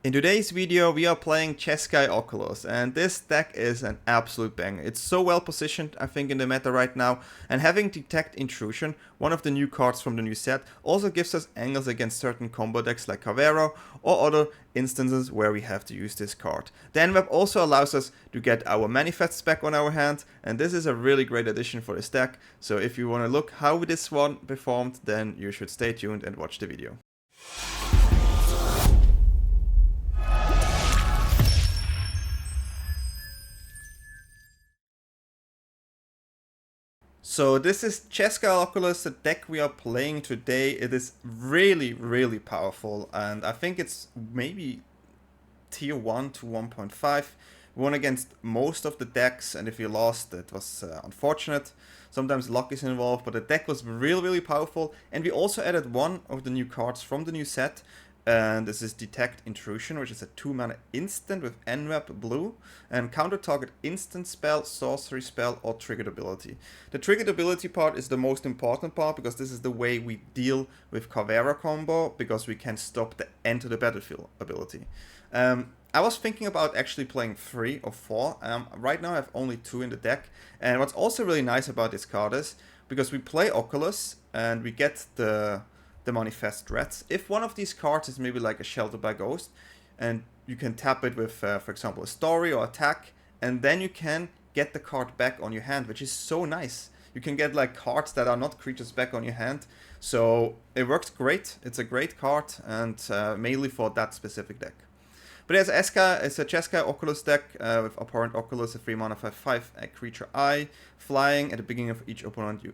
In today's video we are playing Jeskai Oculus, and this deck is an absolute banger. It's so well positioned, I think, in the meta right now, and having Detect Intrusion, one of the new cards from the new set, also gives us angles against certain combo decks like Kavero or other instances where we have to use this card. The Enweb also allows us to get our manifests back on our hand, and this is a really great addition for this deck, so if you want to look how this one performed, then you should stay tuned and watch the video. So this is Jeskai Oculus, the deck we are playing today. It is really powerful, and I think it's maybe tier 1 to 1.5. We won against most of the decks, and if you lost, it was unfortunate. Sometimes luck is involved, but the deck was really powerful, and we also added one of the new cards from the new set. And this is Detect Intrusion, which is a 2-mana instant with Enweb blue, and counter target instant spell, sorcery spell, or triggered ability. The triggered ability part is the most important part, because this is the way we deal with Kavero combo, because we can stop the enter the battlefield ability. I was thinking about actually playing 3 or 4. Right now I have only 2 in the deck, and what's also really nice about this card is, because we play Oculus, and we get the manifest threats. If one of these cards is maybe like a Shelter by Ghost, and you can tap it with, for example, a story or attack, and then you can get the card back on your hand, which is so nice. You can get like cards that are not creatures back on your hand, so it works great. It's a great card, and mainly for that specific deck. But as Eska, it's a Jeskai Oculus deck with Abhorrent Oculus, a 3-mana 5/5, a creature eye, flying. At the beginning of each opponent you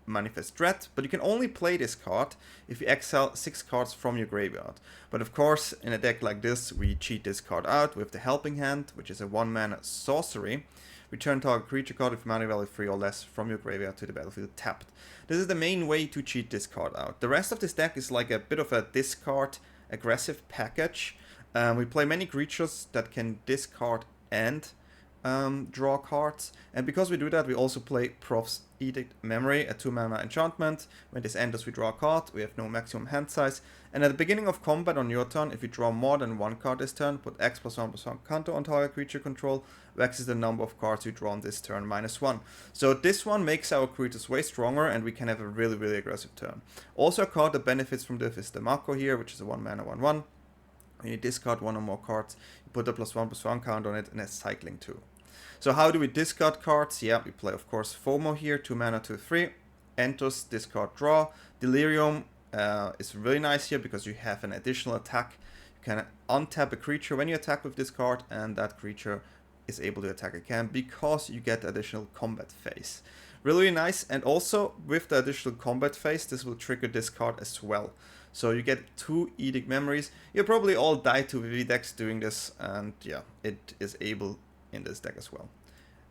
manifest threat, but you can only play this card if you exile 6 cards from your graveyard. But of course, in a deck like this, we cheat this card out with the Helping Hand, which is a 1-mana sorcery. Return target creature card with mana value 3 or less from your graveyard to the battlefield tapped. This is the main way to cheat this card out. The rest of this deck is like a bit of a discard aggressive package. We play many creatures that can discard and draw cards, and because we do that, we also play Proph's Edict Memory, a 2-mana enchantment. When this enters, we draw a card. We have no maximum hand size, and at the beginning of combat on your turn, if you draw more than 1 card this turn, put X+1/+1 counter on target creature control, X is the number of cards you draw on this turn -1. So this one makes our creatures way stronger, and we can have a really aggressive turn. Also a card that benefits from this is the Mako here, which is a 1-mana 1/1. When you discard 1 or more cards, you put a +1/+1 counter on it, and it's cycling 2. So how do we discard cards? Yeah, we play, of course, FOMO here, 2-mana 2/3. Enters, discard, draw. Delirium is really nice here because you have an additional attack. You can untap a creature when you attack with this card, and that creature is able to attack again because you get additional combat phase. Really nice, and also with the additional combat phase, this will trigger this card as well. So you get 2 Edict Memories. You probably all die to VV decks doing this, and yeah, it is able in this deck as well.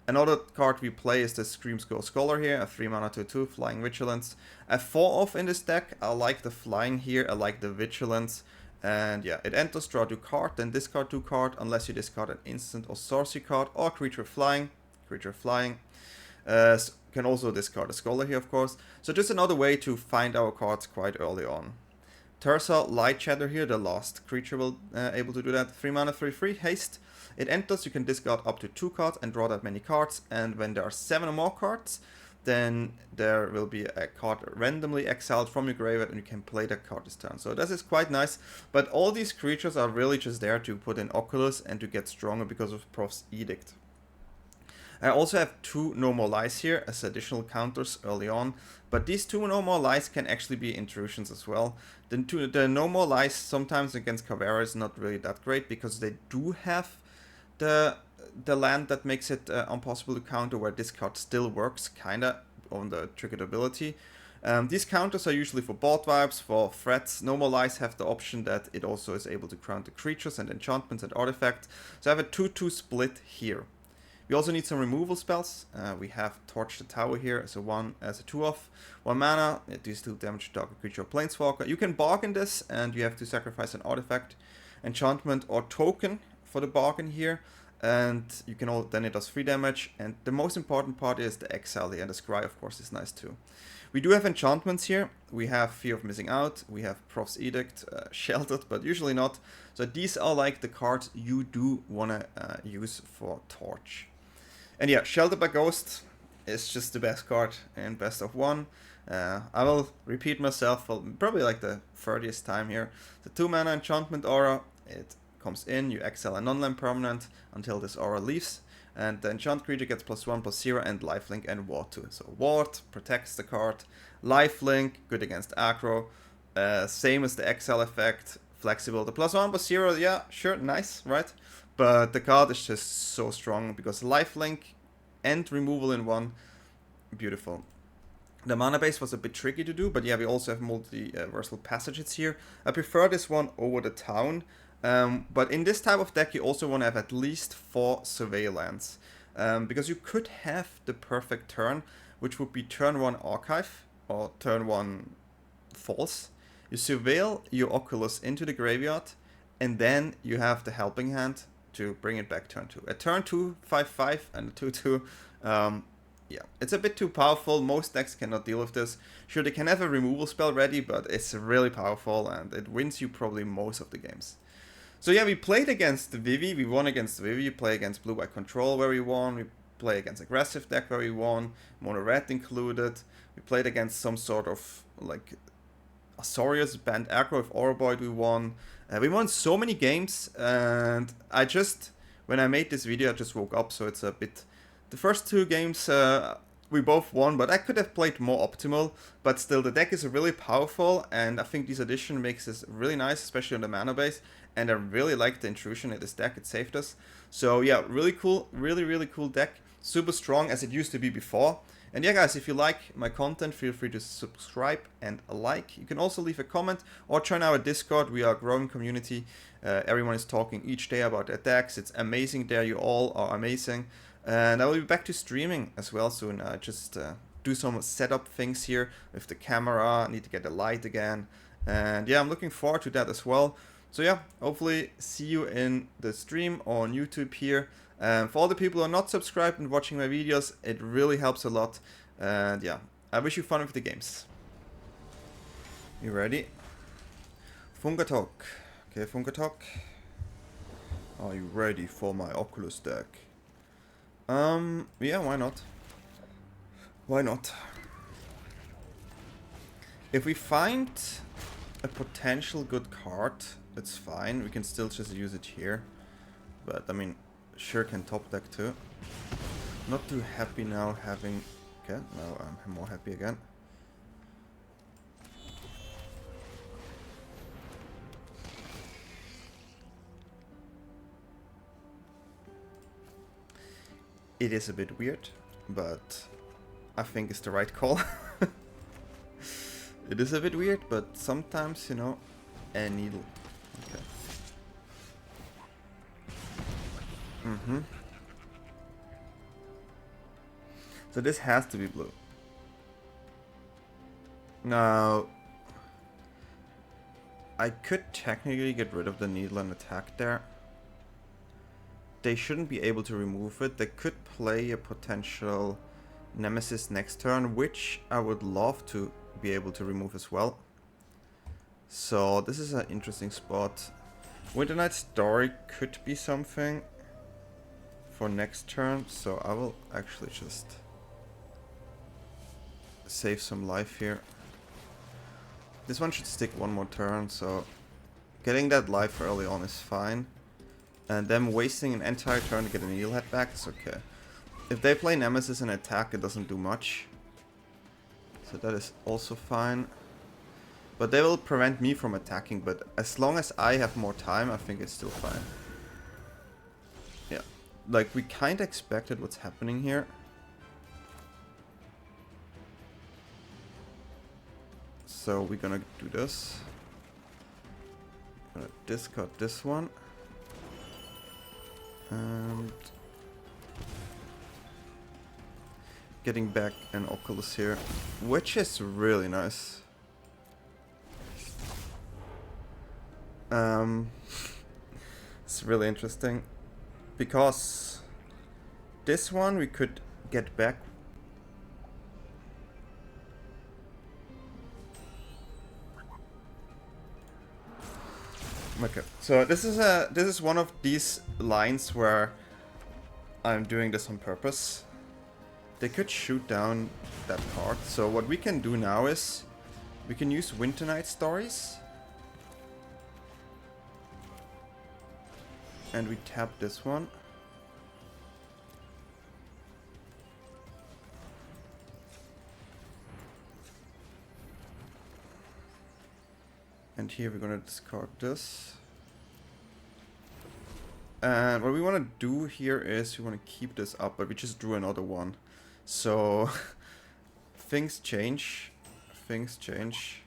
Another card we play is the Screamskull Scholar here, a 3-mana 2/2, Flying Vigilance. A 4-off in this deck. I like the flying here, I like the Vigilance. And yeah, it enters, draw 2 card, then discard 2 card, unless you discard an instant or sorcery card, or creature flying. Can also discard a Scholar here, of course. So just another way to find our cards quite early on. Terza Light Shadow here, the last creature will able to do that. 3-mana 3/3, haste. It enters, you can discard up to 2 cards and draw that many cards, and when there are 7 or more cards, then there will be a card randomly exiled from your graveyard, and you can play that card this turn. So this is quite nice, but all these creatures are really just there to put in Oculus and to get stronger because of Proph's Edict. I also have 2 No More Lies here as additional counters early on, but these 2 No More Lies can actually be intrusions as well. The No More Lies sometimes against Kavero is not really that great because they do have the land that makes it impossible to counter, where this card still works kinda on the triggered ability. These counters are usually for board wipes, for threats. No More Lies have the option that it also is able to counter creatures and enchantments and artifacts. So I have a 2/2 split here. We also need some removal spells. We have Torch the Tower here as a 2-off. 1 mana, it deals 2 damage to target creature or planeswalker. You can bargain this, and you have to sacrifice an artifact, enchantment, or token for the bargain here. and you can all, then it does 3 damage, and the most important part is the exile here, and the scry of course is nice too. We do have enchantments here. We have Fear of Missing Out, we have Proph's Edict, Sheltered, but usually not. So these are like the cards you do want to use for Torch. And yeah, Sheltered by Ghost is just the best card in best of 1. I will repeat myself for probably like the 30th time here. The 2 mana enchantment aura, it comes in, you exile a non-land permanent until this aura leaves, and the enchant creature gets +1/+0 and lifelink and ward 2. So ward protects the card, lifelink good against aggro, same as the exile effect, flexible. The +1/+0, yeah, sure, nice, right? But the card is just so strong because lifelink and removal in one, beautiful. The mana base was a bit tricky to do, but yeah, we also have multi-versal passages here. I prefer this one over the town, but in this type of deck you also want to have at least 4 surveillance, because you could have the perfect turn, which would be turn 1 Archive or turn 1 False. You surveil your Oculus into the graveyard, and then you have the helping hand to bring it back turn 2. A turn 2 5/5 and a 2/2. Yeah, it's a bit too powerful. Most decks cannot deal with this. Sure, they can have a removal spell ready, but it's really powerful and it wins you probably most of the games. So yeah, we played against Vivi. We won against Vivi. We play against Blue-White Control where we won. We play against aggressive deck where we won. Mono-Red included. We played against some sort of like Azorius banned aggro with Oroboid we won. We won so many games, and I just, when I made this video, I just woke up, so it's a bit... The first 2 games we both won, but I could have played more optimal. But still, the deck is really powerful, and I think this addition makes this really nice, especially on the mana base. And I really like the intrusion in this deck, it saved us. So yeah, really cool, really cool deck. Super strong as it used to be before. And yeah guys, if you like my content, feel free to subscribe and like. You can also leave a comment or join our Discord. We are a growing community. Everyone is talking each day about their decks. It's amazing there, you all are amazing. And I will be back to streaming as well soon. I just do some setup things here with the camera. I need to get the light again. And yeah, I'm looking forward to that as well. So yeah, hopefully see you in the stream or on YouTube here. For all the people who are not subscribed and watching my videos, it really helps a lot. And yeah, I wish you fun with the games. You ready? Fungatok. Okay, Fungatok. Are you ready for my Oculus deck? Yeah, why not? Why not? If we find a potential good card, it's fine. We can still just use it here. But, I mean, sure can top deck too. Not too happy now having... Okay, now I'm more happy again. It is a bit weird, but I think it's the right call. It is a bit weird, but sometimes, you know, a needle. Okay. So this has to be blue. Now, I could technically get rid of the needle and attack there. They shouldn't be able to remove it. They could play a potential Nemesis next turn, which I would love to be able to remove as well. So this is an interesting spot. Winter Night Story could be something for next turn, so I will actually just save some life here. This one should stick one more turn, so getting that life early on is fine. And them wasting an entire turn to get a needle head back is okay. If they play Nemesis and attack, it doesn't do much. So that is also fine. But they will prevent me from attacking, but as long as I have more time, I think it's still fine. Yeah, like we kinda expected what's happening here. So we're gonna do this. Gonna discard this one. And getting back an Oculus here, which is really nice. It's really interesting. Because this one we could get back. Okay, so this is one of these lines where I'm doing this on purpose. They could shoot down that card. So what we can do now is we can use Winter Night Stories. And we tap this one. And here we're gonna discard this. And what we want to do here is we want to keep this up, but we just drew another one. So things change. Things change.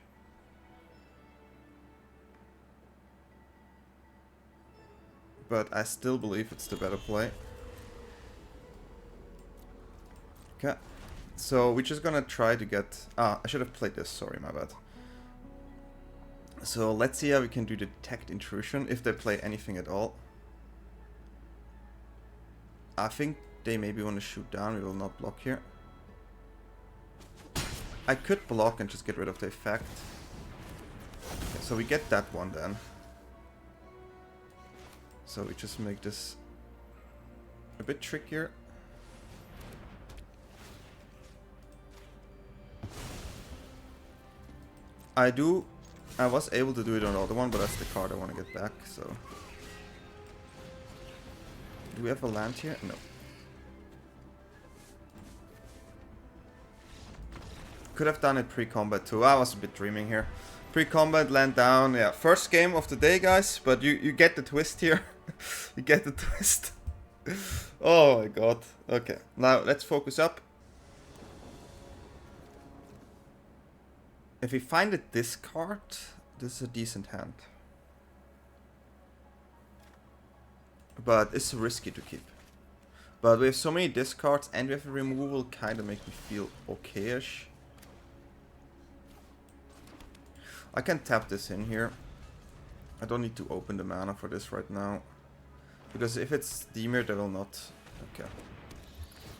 But I still believe it's the better play. Okay. So we're just gonna try to get... I should have played this, sorry, my bad. So let's see how we can do Detect Intrusion, if they play anything at all. I think they maybe want to shoot down, we will not block here. I could block and just get rid of the effect. Okay, so we get that one then. So we just make this a bit trickier. I was able to do it on the other one, but that's the card I want to get back, so. Do we have a land here? No. Could have done it pre-combat too. I was a bit dreaming here. Pre-combat, land down. Yeah, first game of the day, guys. But you get the twist here. You get the twist. Oh my god. Okay, now let's focus up. If we find a discard, this is a decent hand. But it's risky to keep. But we have so many discards and we have a removal, kind of make me feel okay-ish. I can tap this in here. I don't need to open the mana for this right now. Because if it's Dimir, they will not... Okay.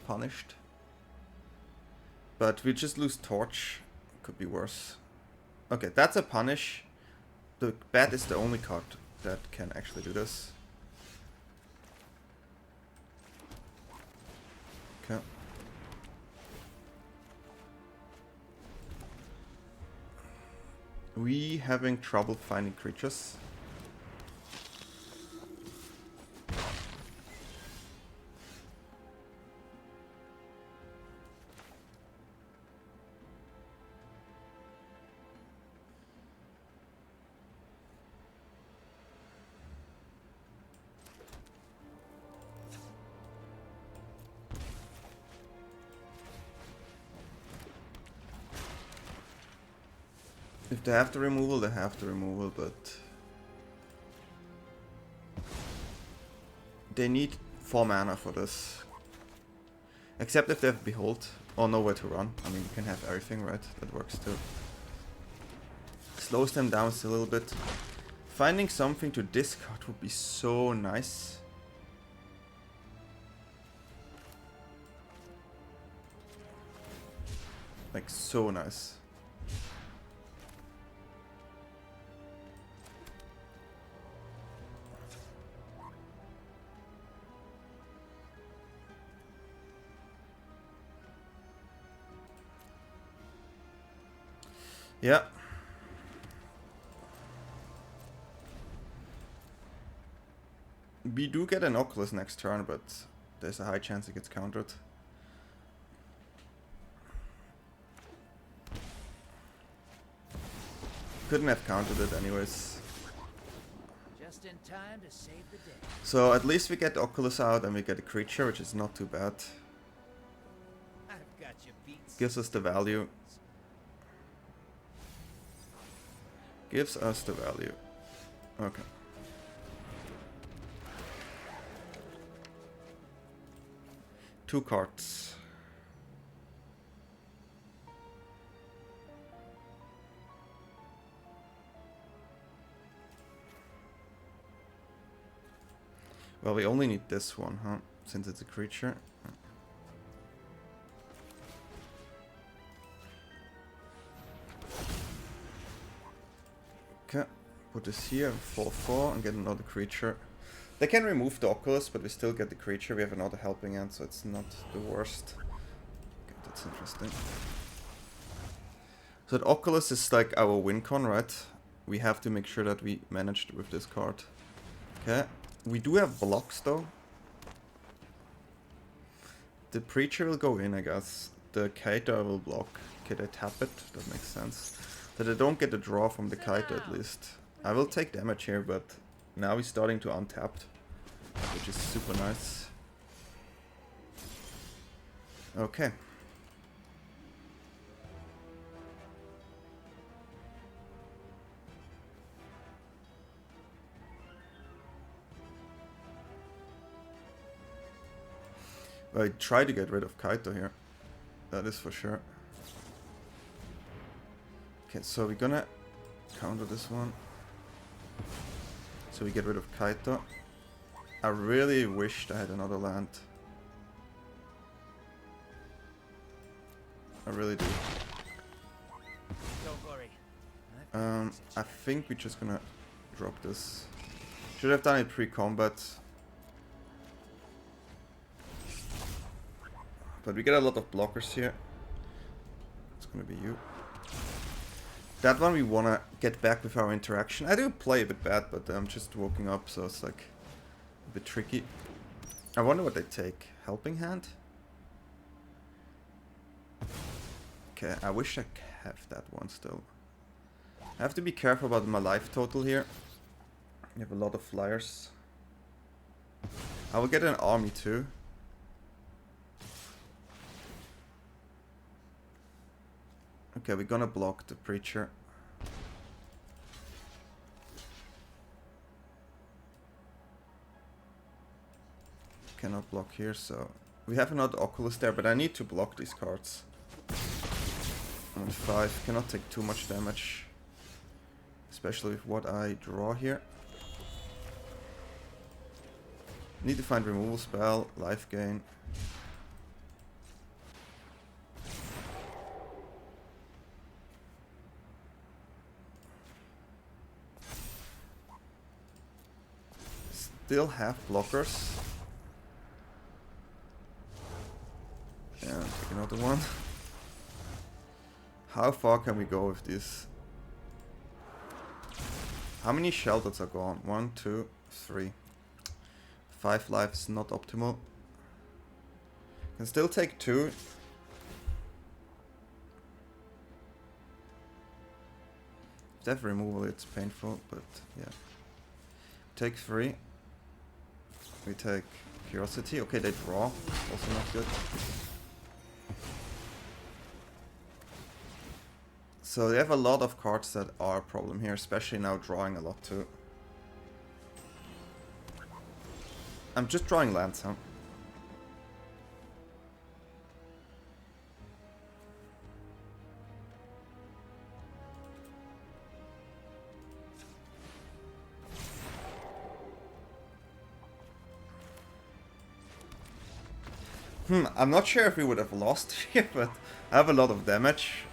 Punished. But we just lose Torch. Could be worse. Okay, that's a punish. The bat is the only card that can actually do this. Okay. We having trouble finding creatures. If they have the removal, they have the removal, but they need 4 mana for this. Except if they have Behold or nowhere to run. I mean, you can have everything, right? That works too. Slows them down still a little bit. Finding something to discard would be so nice. Like, so nice. Yeah. We do get an Oculus next turn, but there's a high chance it gets countered. Couldn't have countered it anyways. Just in time to save the day. So at least we get the Oculus out and we get a creature, which is not too bad. I've got you beat. Gives us the value. Gives us the value. Okay. Two cards. Well, we only need this one, huh? Since it's a creature. Okay, put this here, 4/4, and get another creature. They can remove the Oculus, but we still get the creature. We have another helping hand, so it's not the worst. Okay, that's interesting. So the Oculus is like our win con, right? We have to make sure that we managed with this card. Okay, we do have blocks though. The Preacher will go in, I guess. The Kaito will block. Okay, they tap it. That makes sense. That I don't get a draw from the Kaito at least. I will take damage here, but now he's starting to untapped, which is super nice. Okay. I try to get rid of Kaito here. That is for sure. Okay, so we're gonna counter this one. So we get rid of Kaito. I really wished I had another land. I really do. Don't worry. I think we're just gonna drop this. Should have done it pre-combat. But we get a lot of blockers here. It's gonna be you. That one we wanna get back with our interaction. I do play a bit bad, but I'm just woken up, so it's like a bit tricky. I wonder what they take. Helping hand? Okay, I wish I have that one still. I have to be careful about my life total here. You have a lot of flyers. I will get an army too. Okay, we're gonna block the Preacher. Cannot block here, so we have another Oculus there, but I need to block these cards. On 5, cannot take too much damage, especially with what I draw here. Need to find removal spell, life gain. Still have blockers. And take another one. How far can we go with this? How many shelters are gone? 1, 2, 3. 5 lives, not optimal. Can still take 2. If they have removal, it's painful, but yeah. Take 3. We take Curiosity. Okay, they draw. Also not good. So they have a lot of cards that are a problem here, especially now drawing a lot too. I'm just drawing lands, huh? I'm not sure if we would have lost here, but I have a lot of damage.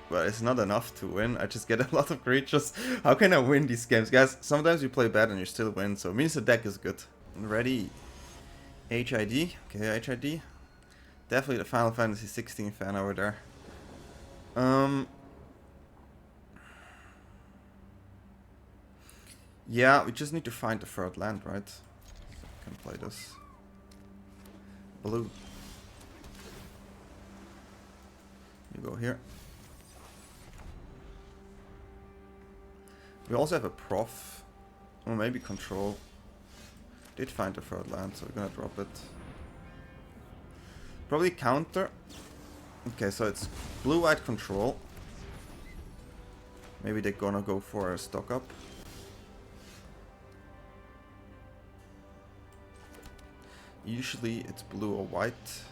But it's not enough to win. I just get a lot of creatures. How can I win these games? Guys, sometimes you play bad and you still win, so it means the deck is good. Ready. HID. Okay, HID. Definitely the Final Fantasy 16 fan over there. Yeah, we just need to find the third land, right? Can play this. Blue. You go here. We also have a prof, or maybe control. Did find the third land, so we're gonna drop it. Probably counter. Okay, so it's blue-white control. Maybe they're gonna go for a stock up. Usually it's blue or white.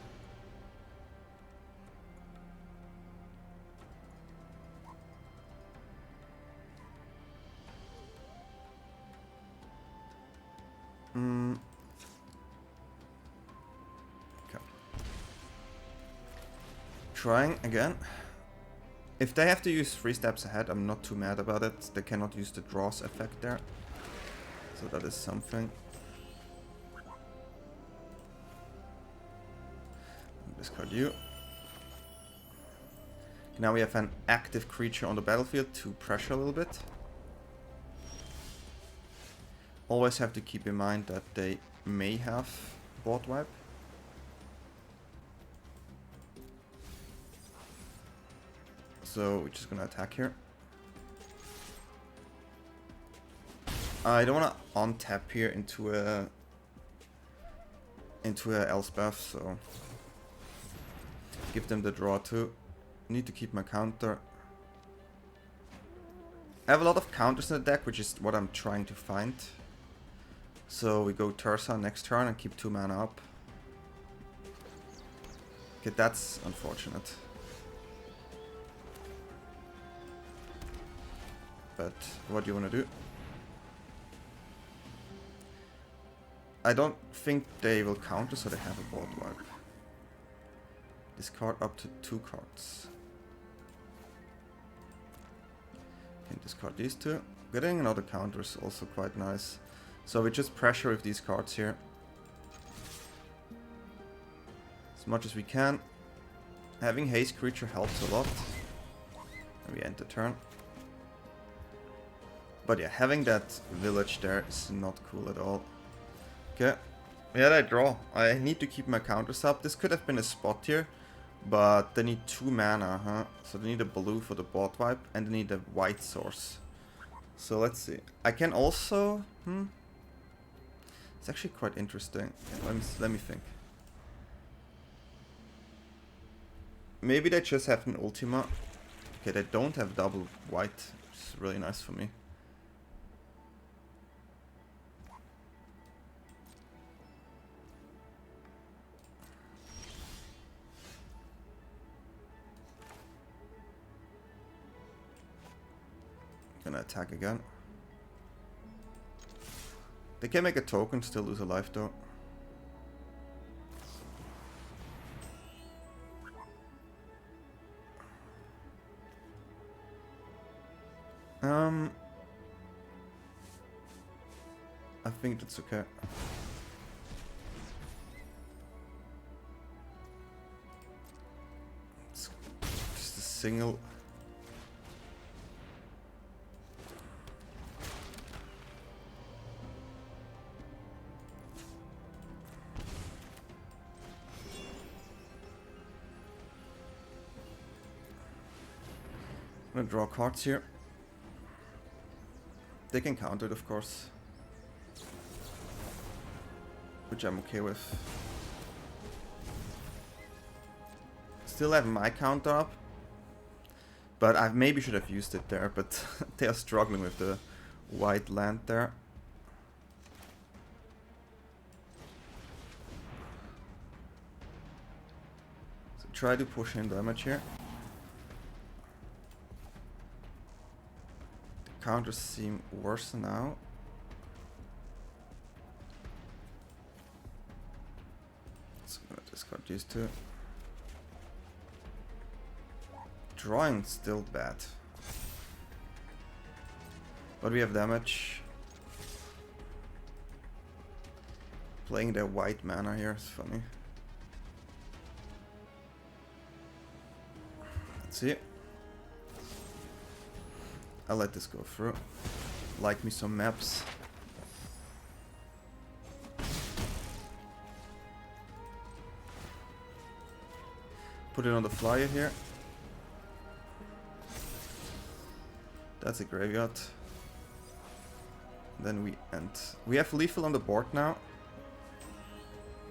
trying again. If they have to use 3 steps ahead, I'm not too mad about it. They cannot use the draws effect there. So that is something. Discard you. Now we have an active creature on the battlefield to pressure a little bit. Always have to keep in mind that they may have board wipe. So we're just gonna attack here. I don't wanna untap here into a Elspeth, so give them the draw too. Need to keep my counter. I have a lot of counters in the deck, which is what I'm trying to find. So we go Tursa next turn and keep 2 mana up. Okay, that's unfortunate. But what do you want to do? I don't think they will counter, so they have a board wipe. Discard up to 2 cards. Can discard these 2. Getting another counter is also quite nice. So we just pressure with these cards here. As much as we can. Having haste creature helps a lot. And we end the turn. But yeah, having that village there is not cool at all. Okay. Yeah, I draw. I need to keep my counters up. This could have been a spot here. But they need 2 mana, huh? So they need a blue for the board wipe. And they need a white source. So let's see. I can also... It's actually quite interesting. Okay, let me think. Maybe they just have an Ultima. Okay, they don't have double white. It's really nice for me. Gonna attack again. They can make a token, still lose a life though. I think that's okay. It's just a single. I'm gonna draw cards here. They can counter it, of course. Which I'm okay with. Still have my counter up. But I maybe should have used it there, but they are struggling with the white land there. So try to push in damage here. The counters seem worse now. So I'm gonna discard these 2. Drawing still bad. But we have damage. Playing their white mana here is funny. Let's see. I'll let this go through. Like me some maps. Put it on the flyer here. That's a graveyard. Then we end. We have lethal on the board now,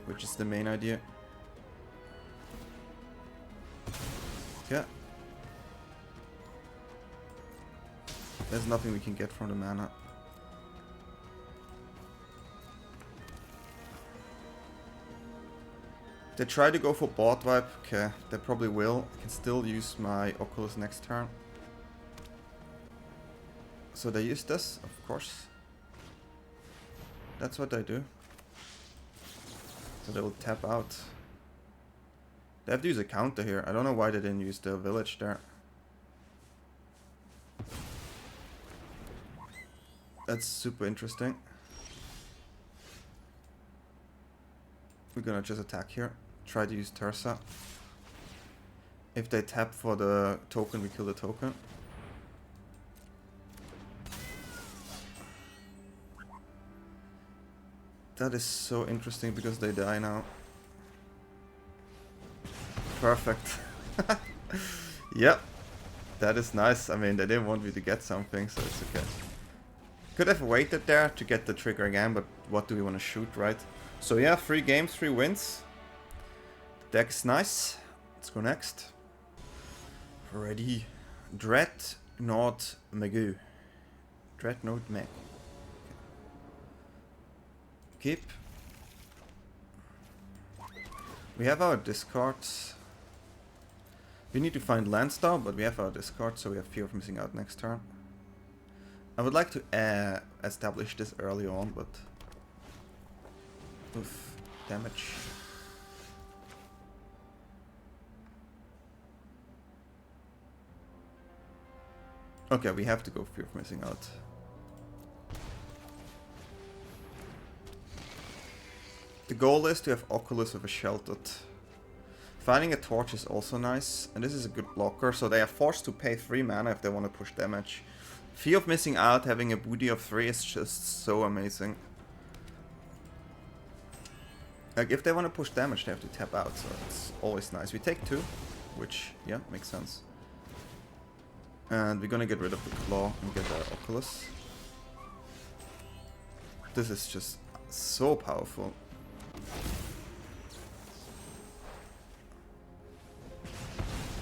which is the main idea. Yeah. There's nothing we can get from the mana. They try to go for board wipe. Okay, they probably will. I can still use my Oculus next turn. So they use this, of course. That's what they do. So they will tap out. They have to use a counter here. I don't know why they didn't use the village there. That's super interesting. We're gonna just attack here. Try to use Tersa. If they tap for the token, we kill the token. That is so interesting because they die now. Perfect. Yep. That is nice. I mean, they didn't want me to get something, so it's okay. Could have waited there to get the trigger again, but what do we want to shoot, right? So yeah, 3 games, 3 wins. The deck is nice. Let's go next. Ready. Dreadnought Magoo. Dreadnought Mag. Keep. We have our discards. We need to find Landstar, but we have our discard, so we have fear of missing out next turn. I would like to establish this early on, but... Oof, damage. Okay, we have to go fear of missing out. The goal is to have Oculus with a sheltered. Finding a torch is also nice, and this is a good blocker, so they are forced to pay 3 mana if they want to push damage. Fear of missing out, having a booty of 3 is just so amazing. Like, if they want to push damage, they have to tap out, so it's always nice. We take 2, which, yeah, makes sense. And we're gonna get rid of the claw and get our Oculus. This is just so powerful.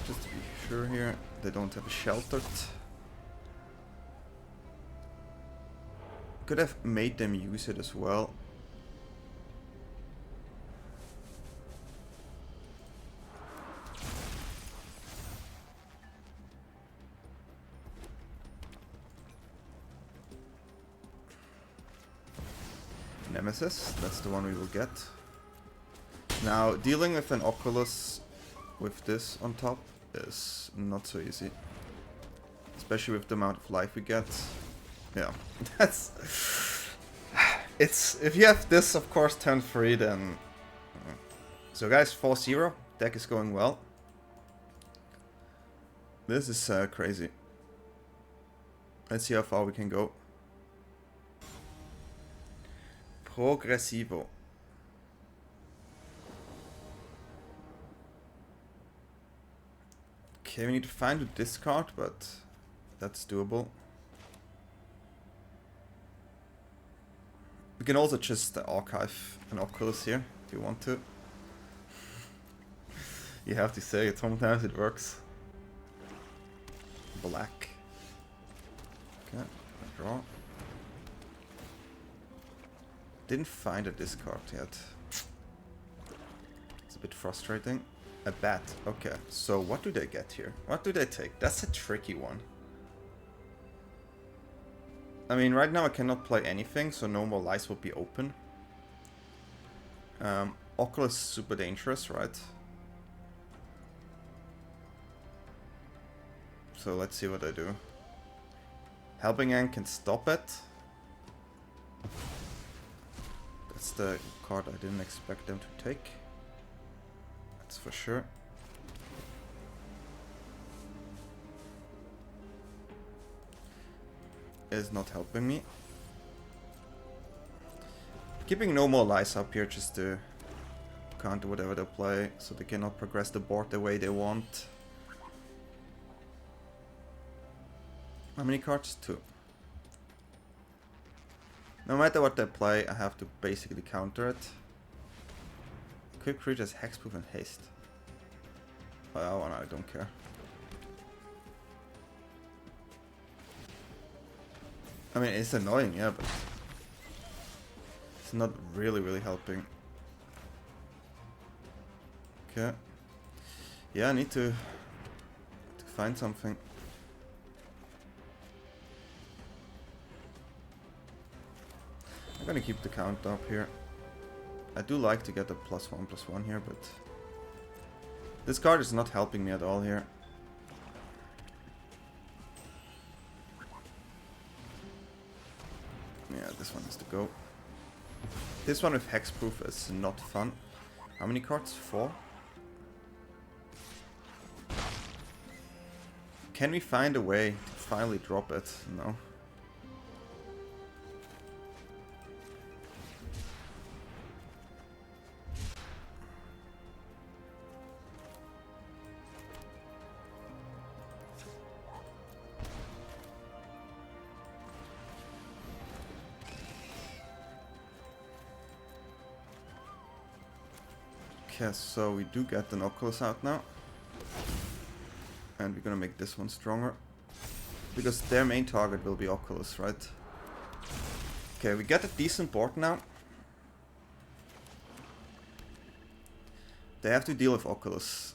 Just to be sure here, they don't have a sheltered. Could have made them use it as well. Nemesis, that's the one we will get. Now, dealing with an Oculus with this on top is not so easy. Especially with the amount of life we get. Yeah, that's... It's... If you have this, of course, turn 3, then... So guys, 4-0. Deck is going well. This is crazy. Let's see how far we can go. Progressivo. Okay, we need to find a discard, but that's doable. We can also just archive an Oculus here, if you want to. You have to say it, sometimes it works. Black. Okay, draw. Didn't find a discard yet. It's a bit frustrating. A bat. Okay, so what do they get here? What do they take? That's a tricky one. I mean, right now I cannot play anything, so no more lies will be open. Oculus is super dangerous, right? So let's see what I do. Helping Hand can stop it. That's the card I didn't expect them to take. That's for sure. Is not helping me. Keeping no more lies up here just to counter whatever they play, so they cannot progress the board the way they want. How many cards? 2. No matter what they play, I have to basically counter it. Equip creatures hexproof and haste. Oh, no, I don't care. I mean, it's annoying, yeah, but it's not really helping. Okay. Yeah, I need to find something. I'm gonna keep the count up here. I do like to get a +1/+1 here, but This card is not helping me at all here. Yeah, this one has to go. This one with hexproof is not fun. How many cards? 4? Can we find a way to finally drop it? No. Okay, so we do get an Oculus out now. And we're gonna make this one stronger. Because their main target will be Oculus, right? Okay, we get a decent board now. They have to deal with Oculus.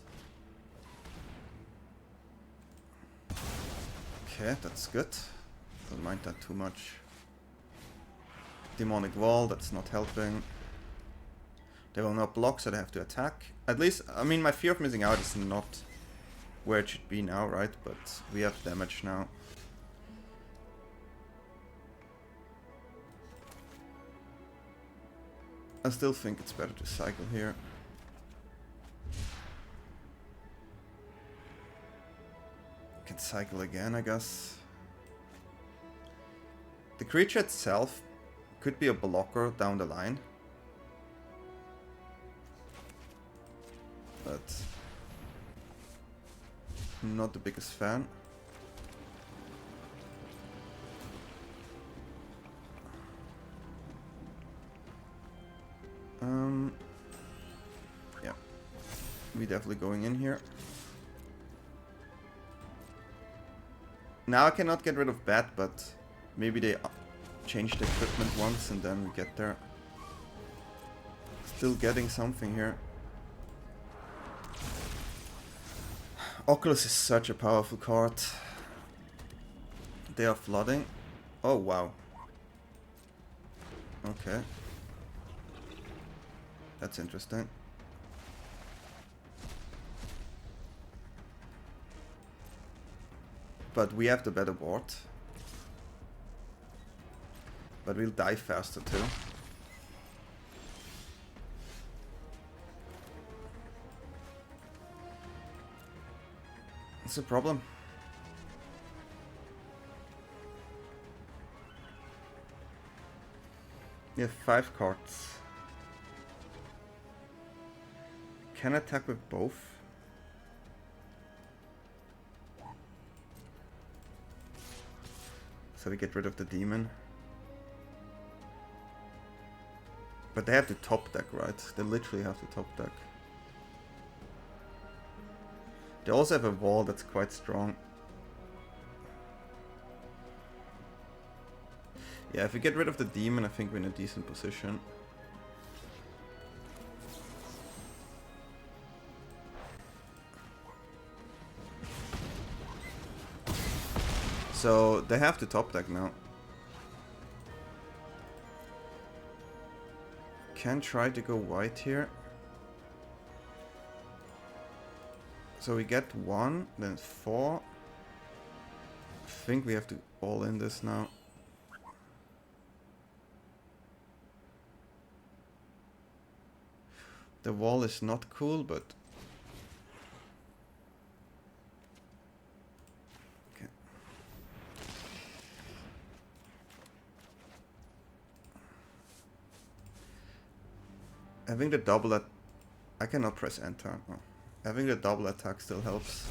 Okay, that's good. Don't mind that too much. Demonic Wall, that's not helping. They will not block, so they have to attack. At least, I mean, my fear of missing out is not where it should be now, right? But we have damage now. I still think it's better to cycle here. Can cycle again, I guess. The creature itself could be a blocker down the line. But not the biggest fan. Yeah, we definitely going in here. Now I cannot get rid of Bat, but maybe they change the equipment once and then we get there. Still getting something here. Oculus is such a powerful card. They are flooding. Oh wow. Okay. That's interesting. But we have the better board. But we'll die faster too. It's a problem. We have 5 cards. Can attack with both. So we get rid of the demon. But they have to top deck, right? They literally have to top deck. They also have a wall that's quite strong. Yeah, if we get rid of the demon, I think we're in a decent position. So they have to top deck now. Can try to go white here. So we get 1, then 4. I think we have to all in this now. The wall is not cool, but okay. Having the double at I cannot press enter. Oh. Having the double attack still helps.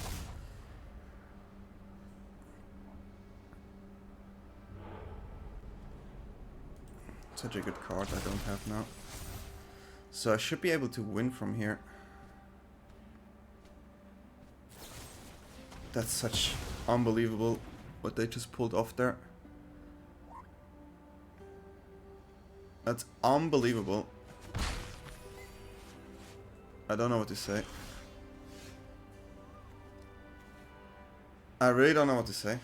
Such a good card I don't have now. So I should be able to win from here. That's such unbelievable what they just pulled off there. That's unbelievable. I don't know what to say. I really don't know what to say.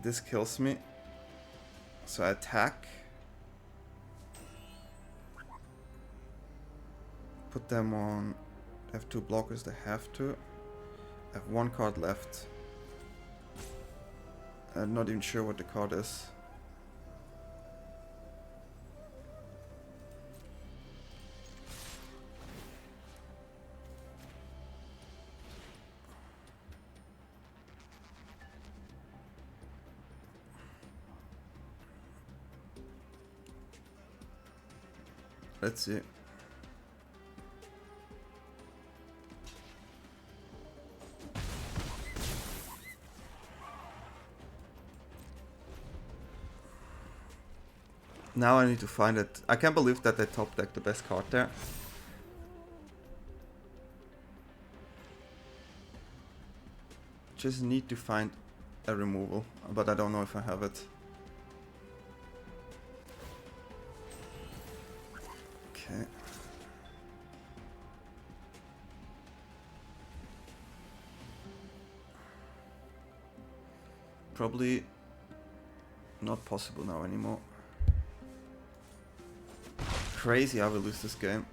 This kills me. So I attack. Put them on. They have 2 blockers, they have to. I have 1 card left. I'm not even sure what the card is. Let's see. Now I need to find it. I can't believe that they top decked the best card there. Just need to find a removal, but I don't know if I have it. Okay. Probably not possible now anymore. Crazy how we lose this game.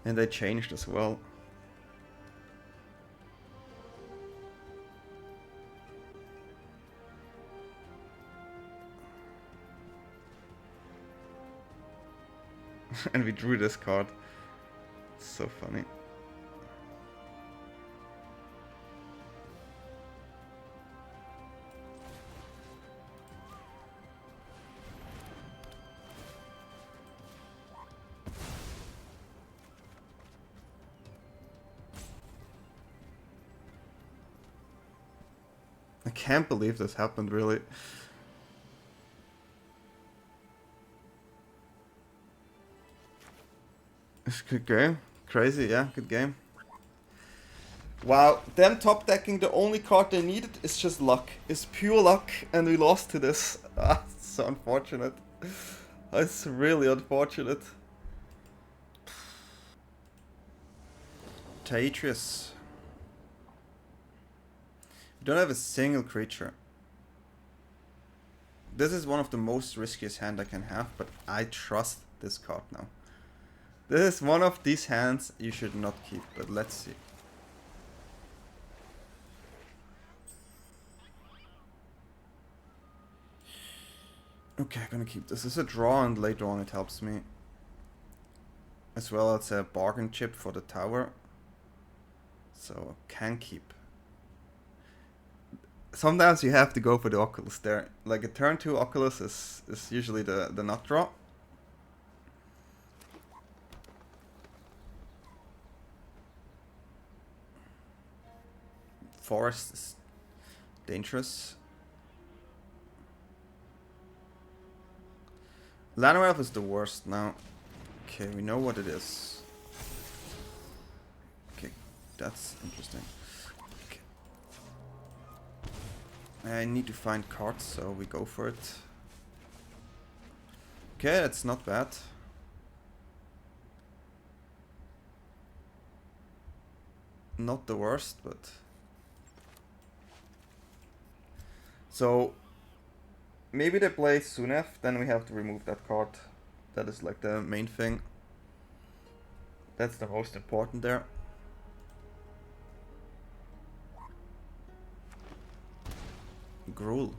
And they changed as well. And we drew this card. It's so funny. I can't believe this happened, really. It's a good game. Crazy, yeah, good game. Wow, them top decking the only card they needed is just luck. It's pure luck, and we lost to this. Ah, it's so unfortunate. It's really unfortunate. Tetris. We don't have a single creature. This is one of the most riskiest hand I can have, but I trust this card now. This is one of these hands you should not keep, but let's see. Okay, I'm gonna keep this. This is a draw, and later on it helps me. As well as a bargain chip for the tower. So, can keep. Sometimes you have to go for the Oculus there. Like a turn 2 Oculus is usually the nut draw. Forest is dangerous. Land is the worst now. Okay, we know what it is. Okay, that's interesting. Okay. I need to find cards, so we go for it. Okay, that's not bad. Not the worst, but... So, maybe they play Sunef, then we have to remove that card. That is like the main thing. That's the most important there. Gruul.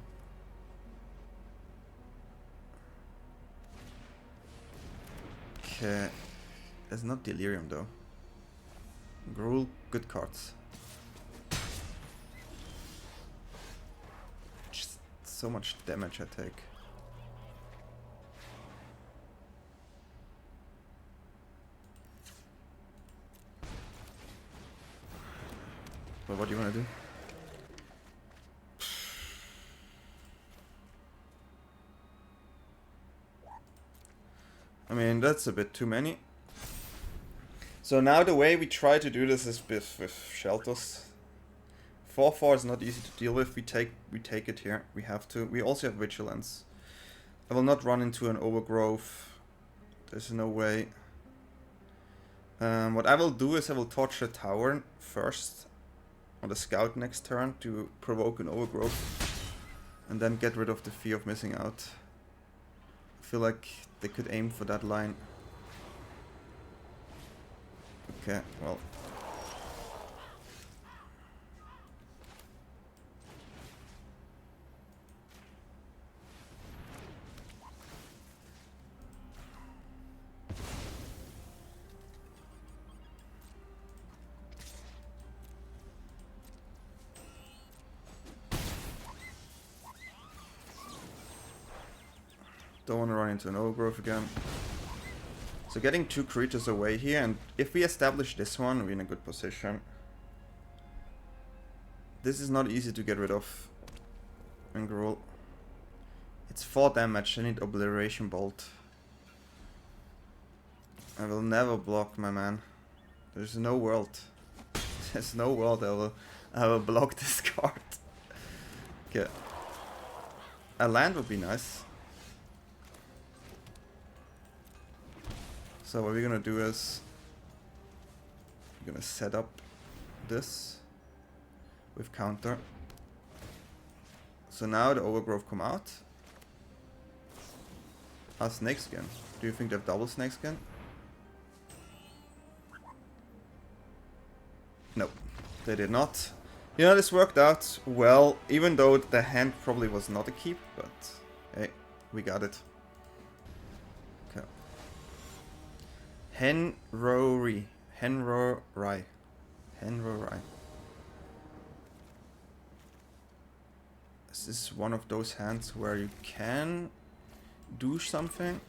Okay. That's not Delirium though. Gruul, good cards. So much damage I take. But what do you want to do? I mean, that's a bit too many. So now the way we try to do this is with shelters. 4/4 is not easy to deal with. We take it here. We have to. We also have vigilance. I will not run into an overgrowth. There's no way. What I will do is I will torch the tower first on the scout next turn to provoke an overgrowth. And then get rid of the fear of missing out. I feel like they could aim for that line. Okay, well. Don't want to run into an overgrowth again. So getting 2 creatures away here, and if we establish this one, we're in a good position. This is not easy to get rid of. And Gruul. It's 4 damage, I need Obliteration Bolt. I will never block, my man. There's no world. There's no world I will block this card. Okay. A land would be nice. So what we're gonna do is we're gonna set up this with counter. So now the overgrowth come out. Snake skin. Do you think they have double snake skin? No, they did not. You know, this worked out well, even though the hand probably was not a keep, but hey, we got it. Okay. Henrorai. This is one of those hands where you can do something.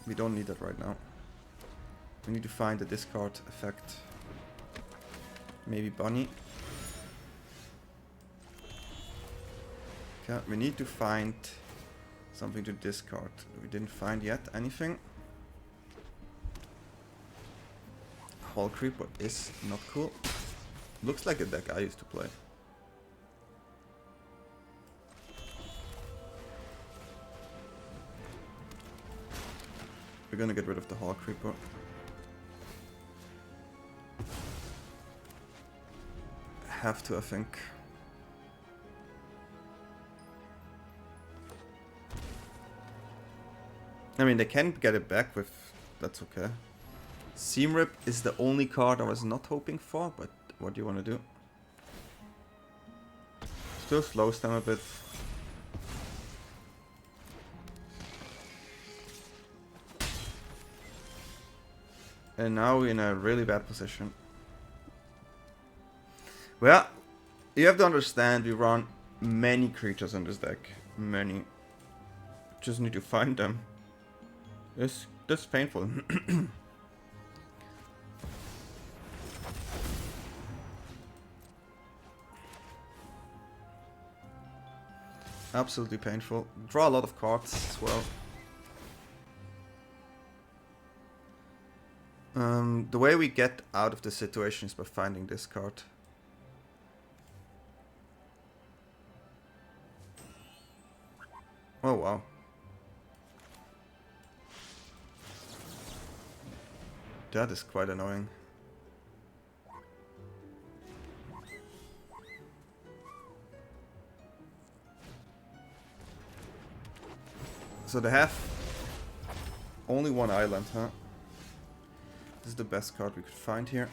We don't need that right now. We need to find the discard effect. Maybe Bunny. Okay, we need to find something to discard. We didn't find yet anything. Hall Creeper is not cool. Looks like a deck I used to play. We're gonna get rid of the Hall Creeper. Have to, I think. I mean, they can get it back with... That's okay. Seam Rip is the only card I was not hoping for, but what do you want to do? Still slows them a bit. And now we're in a really bad position. Well, you have to understand we run many creatures in this deck. Many. Just need to find them. That's painful. Absolutely painful. Draw a lot of cards as well. The way we get out of this situation is by finding this card. Oh wow. That is quite annoying. So they have only one island, huh? This is the best card we could find here.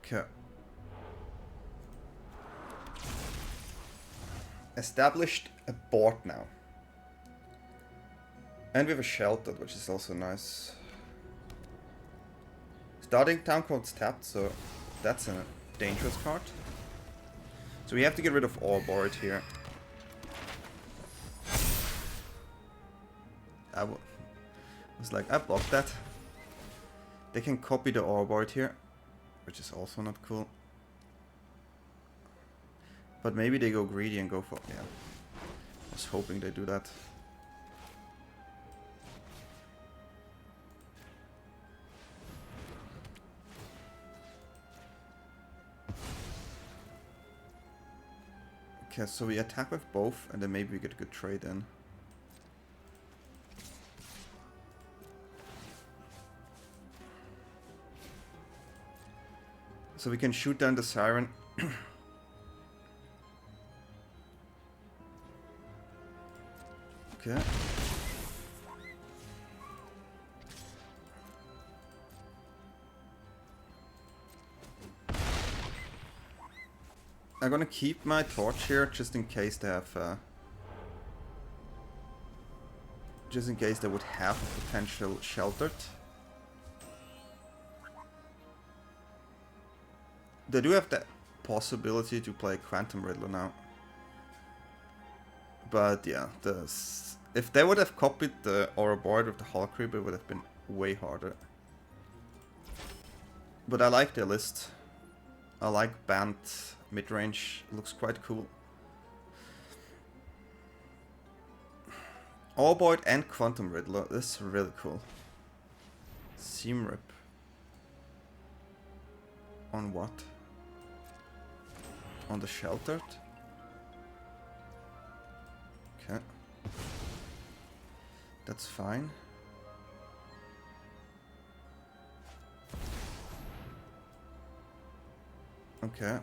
Okay. Established a board now. And we have a shelter, which is also nice. Starting town code's tapped, so that's a dangerous card. So we have to get rid of Orboard here. I was like, I blocked that. They can copy the Orboard here, which is also not cool. But maybe they go greedy and go for... Yeah. I was hoping they do that. Okay, so we attack with both, and then maybe we get a good trade in. So we can shoot down the Siren. Okay. I'm gonna keep my torch here just in case they have just in case they would have a potential sheltered. They do have the possibility to play Quantum Riddler now. But yeah, if they would have copied the Aura Board with the Hull Creep, it would have been way harder. But I like their list. I like banned mid-range, looks quite cool. Orboid and Quantum Riddler, this is really cool. Seam Rip. On what? On the Sheltered? Okay. That's fine. Okay.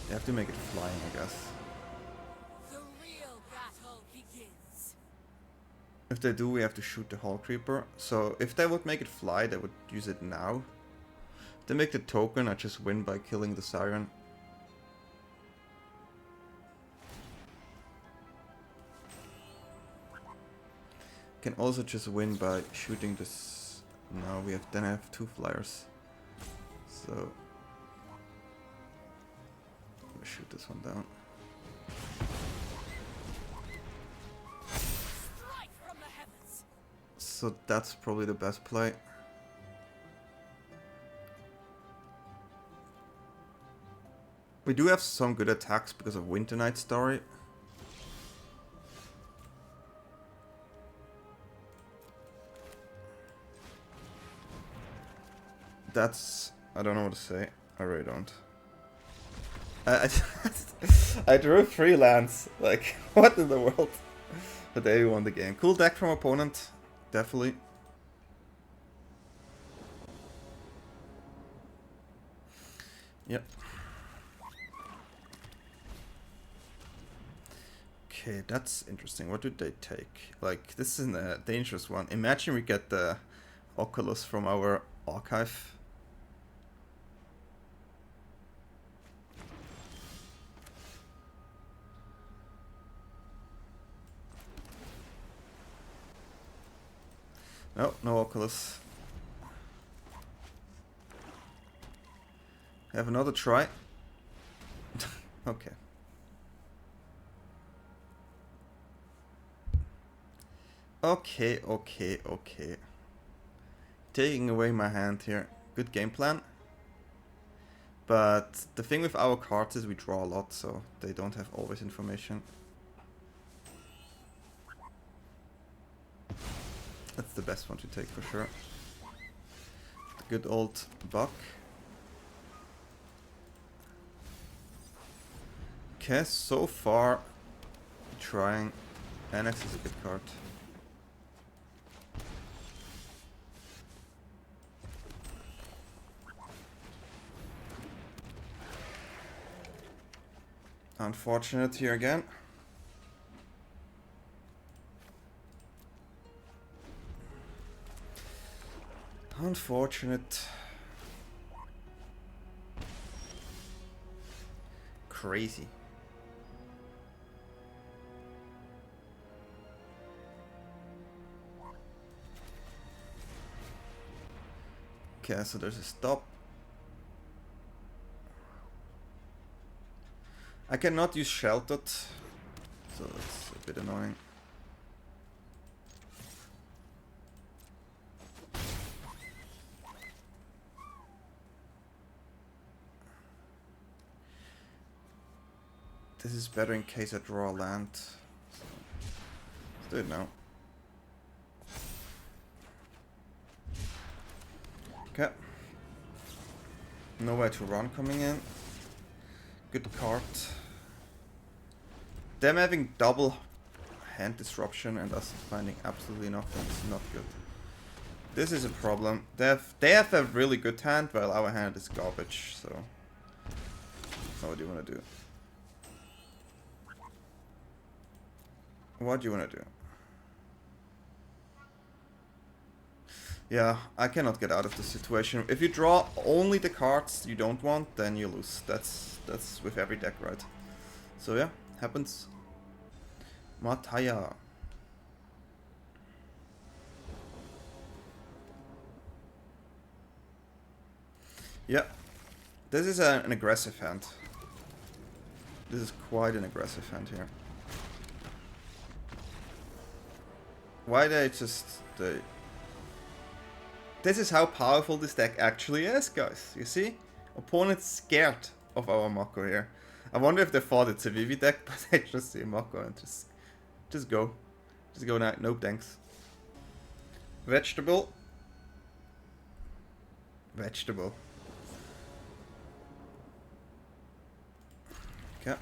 You have to make it flying, I guess. The real battle begins. If they do, we have to shoot the Hull Creeper. So if they would make it fly, they would use it now. If they make the token, I just win by killing the Siren. Can also just win by shooting this. No, then I have 2 flyers. So shoot this one down. Strike from the heavens. So that's probably the best play. We do have some good attacks because of Winter Night Story. I don't know what to say. I really don't. I drew 3 lands. Like, what in the world? But they won the game. Cool deck from opponent. Definitely. Yep. Okay, that's interesting. What did they take? Like, this is a dangerous one. Imagine we get the Oculus from our archive. No, no Oculus. Have another try. Okay. Okay. Taking away my hand here. Good game plan. But the thing with our cards is we draw a lot, so they don't have always information. That's the best one to take for sure. The good old buck. Okay, so far trying. Annex is a good card. Unfortunate here again. Unfortunate. Crazy. Okay, so there's a stop. I cannot use Sheltered, so that's a bit annoying. This is better in case I draw a land. So let's do it now. Okay. Nowhere to run coming in. Good card. Them having double hand disruption and us finding absolutely nothing is not good. This is a problem. They have a really good hand, while our hand is garbage, so what do you want to do? What do you want to do? Yeah, I cannot get out of this situation. If you draw only the cards you don't want, then you lose. That's with every deck, right? So yeah, happens. Mataya. Yeah, this is an aggressive hand. This is quite an aggressive hand here. Why they just... This is how powerful this deck actually is, guys. You see? Opponent's scared of our Mako here. I wonder if they thought it's a Vivi deck, but they just see Mako and just go. Just go now. Nope, thanks. Vegetable. Vegetable. Okay.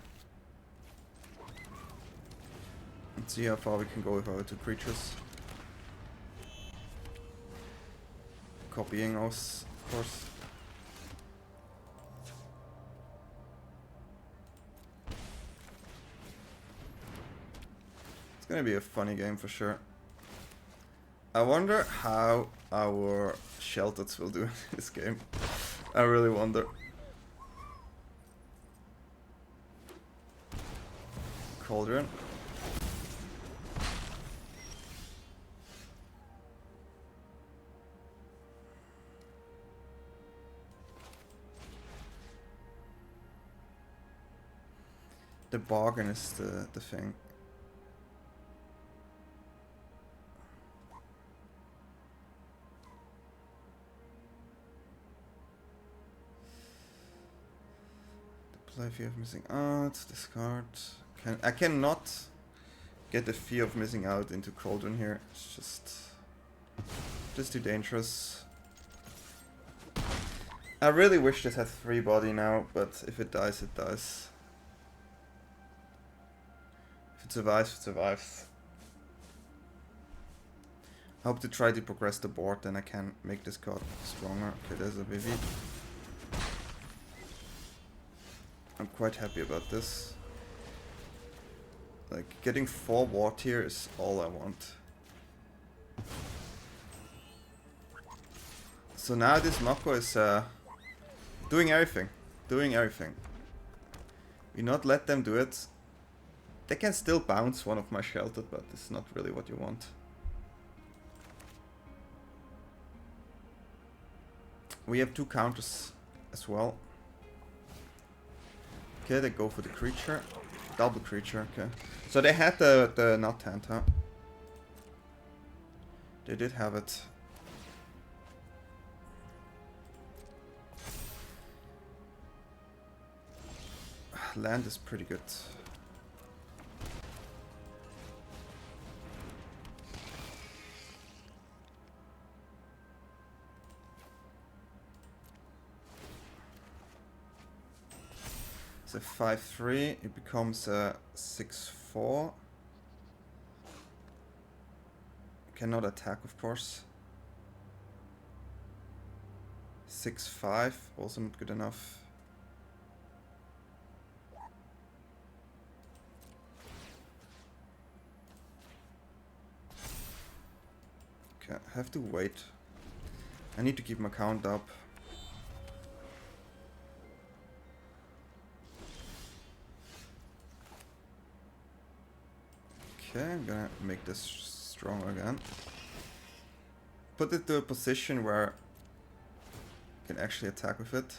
Let's see how far we can go with our two creatures. Copying us, of course. It's gonna be a funny game for sure. I wonder how our Shelters will do in this game. I really wonder. Cauldron. The bargain is the thing. The play fear of missing out, discard. I cannot get the fear of missing out into Cauldron here. It's just too dangerous. I really wish this had 3 body now, but if it dies, it dies. If it survives, it survives. I hope to try to progress the board, then I can make this card stronger. Okay, there's a Vivi. I'm quite happy about this. Like, getting 4 ward here is all I want. So now this Mako is doing everything. Doing everything. We not let them do it. They can still bounce one of my Sheltered, but it's not really what you want. We have 2 counters as well. Okay, they go for the creature. Double creature, okay. So they had the nut hand, huh? They did have it. Land is pretty good. It's a 5-3, it becomes a 6-4. Cannot attack, of course. 6-5, also not good enough. Okay, I have to wait. I need to keep my count up. Okay, I'm gonna make this stronger again. Put it to a position where I can actually attack with it.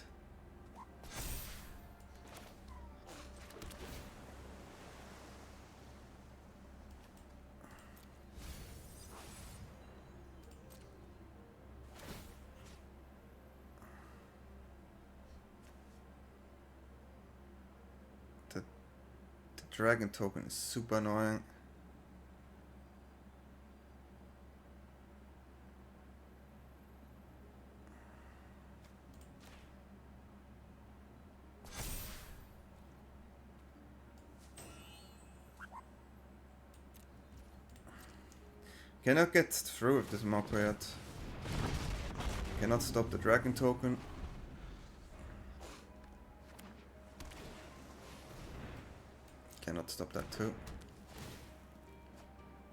The dragon token is super annoying. Cannot get through with this Mako yet. Cannot stop the dragon token. Cannot stop that too.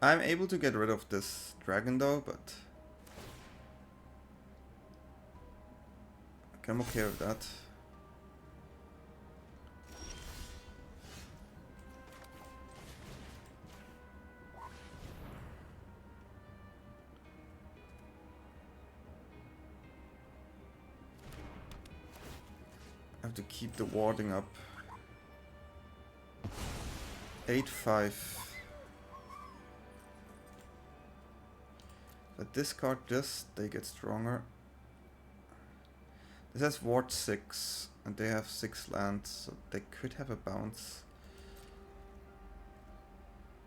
I'm able to get rid of this dragon though, but I'm okay with that. I have to keep the warding up. 8-5. But discard this, they get stronger. This has ward 6, and they have 6 lands, so they could have a bounce.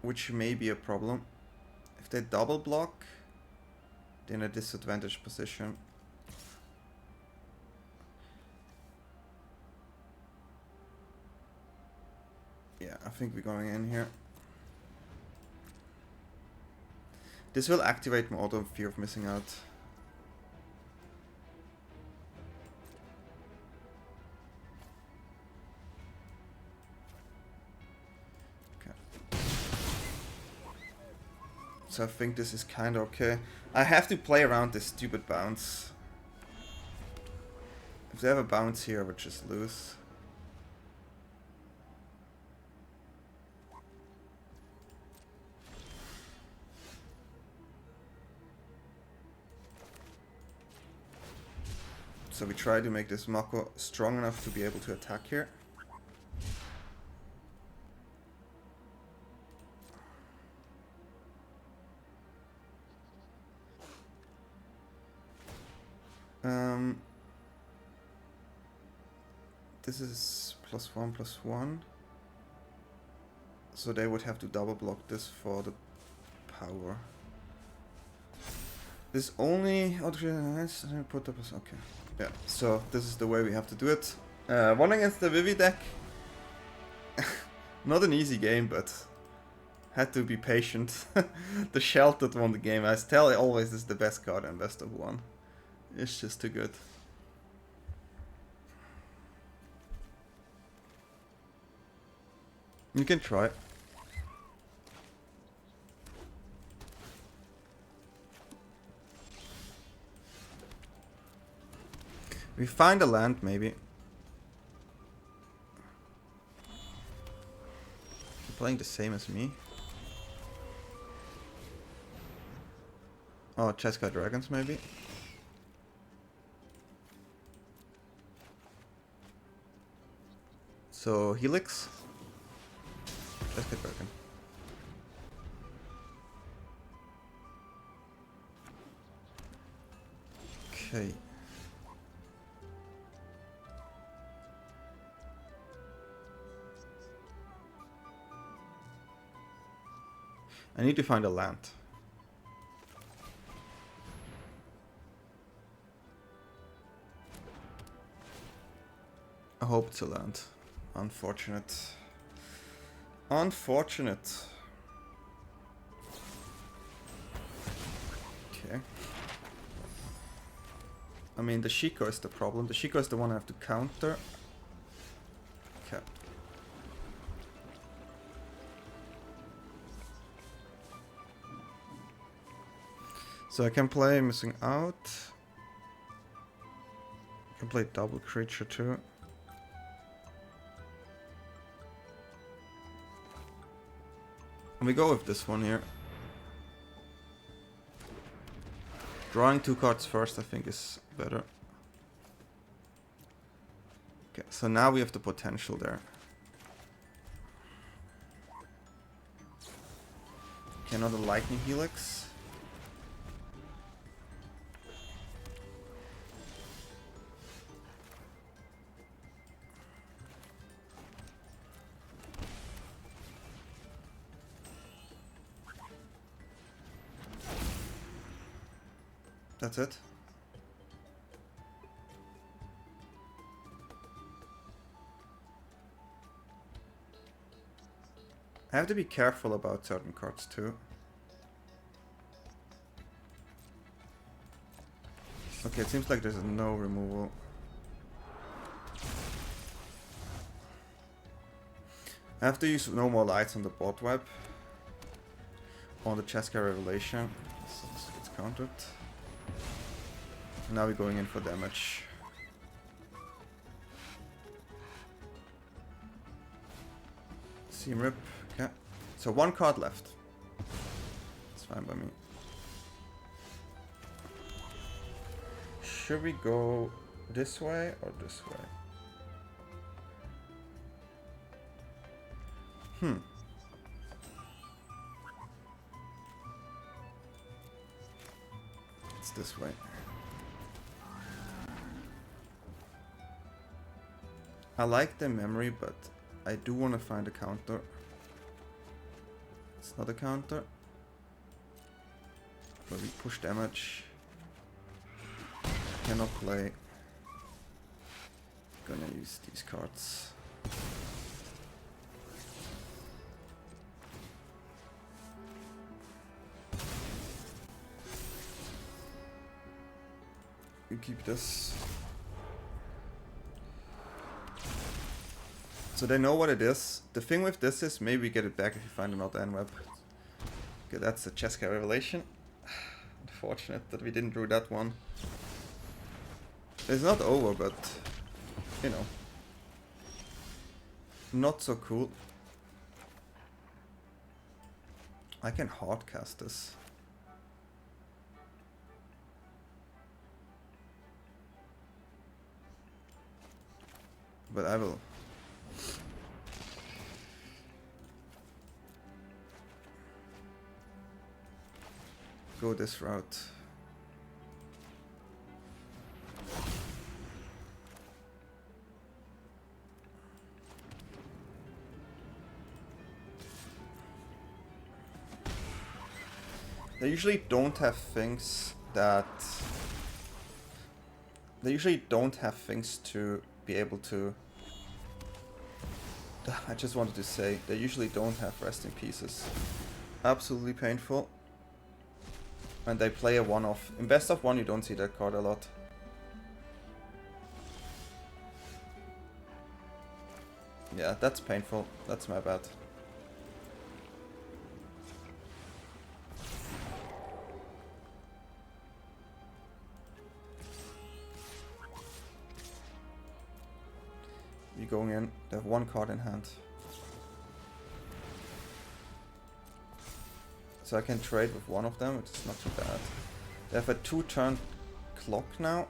Which may be a problem. If they double block, they're in a disadvantaged position. Yeah, I think we're going in here. This will activate my auto fear of missing out. Okay. So I think this is kinda okay. I have to play around this stupid bounce. If they have a bounce here, I would just lose. So we try to make this Mako strong enough to be able to attack here. This is +1/+1. So they would have to double block this for the power. This only put up as okay. Yeah, so this is the way we have to do it. One against the Vivi deck. Not an easy game, but had to be patient. The Sheltered won the game. I tell you always this is the best card in best of one. It's just too good. You can try. We find a land, maybe. You're playing the same as me. Oh, Jeskai Dragons, maybe. So, Helix. Jeskai Dragon. Okay. I need to find a land. I hope it's a land. Unfortunate. Unfortunate. Okay. I mean, the Shiko is the problem. The Shiko is the one I have to counter. Okay. So I can play Missing Out. I can play Double Creature too. And we go with this one here. Drawing 2 cards first I think is better. Okay, so now we have the potential there. Okay, another Lightning Helix. That's it. I have to be careful about certain cards too. Okay, it seems like there's no removal. I have to use no more lights on the board wipe. On the Jeskai Revelation. So it's countered. Now we're going in for damage. Seam Rip. Okay. So one card left. It's fine by me. Should we go this way or this way? It's this way. I like the memory, but I do want to find a counter. It's not a counter. But we push damage. Cannot play. Gonna use these cards. You keep this. So they know what it is. The thing with this is maybe we get it back if you find another N-web. Okay, that's a Jeskai Revelation. Unfortunate that we didn't do that one. It's not over, but you know, not so cool. I can hardcast this. But I will. Go this route. They usually don't have things that... They usually don't have things to be able to... I just wanted to say, they usually don't have resting pieces. Absolutely painful. And they play a one-off. In best of one you don't see that card a lot. Yeah, that's painful. That's my bad. You're going in. They have one card in hand. So I can trade with one of them, which is not too bad. They have a 2-turn clock now.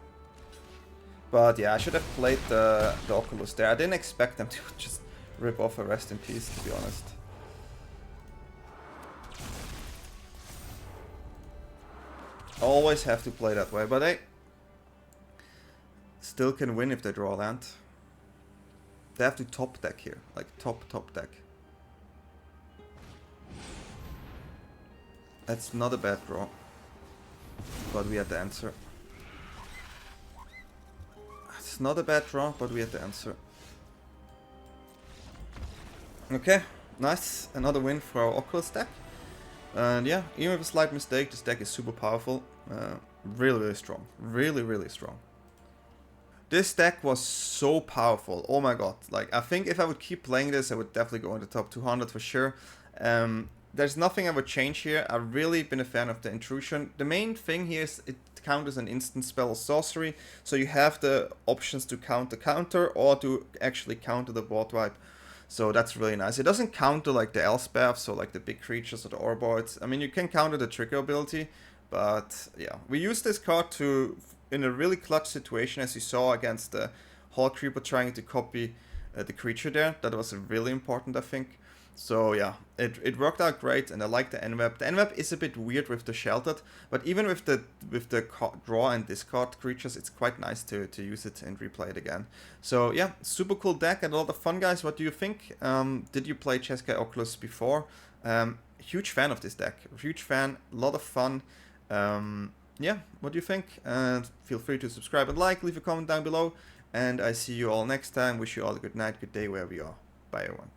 But yeah, I should have played the Oculus there. I didn't expect them to just rip off a rest in peace, to be honest. I always have to play that way, but they still can win if they draw land. They have to top deck here, like top deck. That's not a bad draw, but we had the answer. It's not a bad draw, but we had the answer. Okay, nice. Another win for our Oculus deck. And yeah, even with a slight mistake, this deck is super powerful. Really strong. Really strong. This deck was so powerful. Oh my god. Like, I think if I would keep playing this, I would definitely go in the top 200 for sure. There's nothing I would change here. I've really been a fan of the Intrusion. The main thing here is it counters an instant spell or sorcery. So you have the options to counter or to actually counter the board wipe. So that's really nice. It doesn't counter like the Elspeths, so like the big creatures or the Orboids. I mean, you can counter the trigger ability. But yeah, we use this card to, in a really clutch situation, as you saw against the Hall Creeper trying to copy the creature there. That was really important, I think. So yeah, it worked out great, and I like the N-web. The N-web is a bit weird with the sheltered, but even with the draw and discard creatures, it's quite nice to use it and replay it again. So yeah, super cool deck and a lot of fun, guys. What do you think? Did you play Jeskai Oculus before? Huge fan of this deck. Huge fan. A lot of fun. Yeah, what do you think? And feel free to subscribe and like. Leave a comment down below. And I see you all next time. Wish you all a good night, good day, wherever you are. Bye, everyone.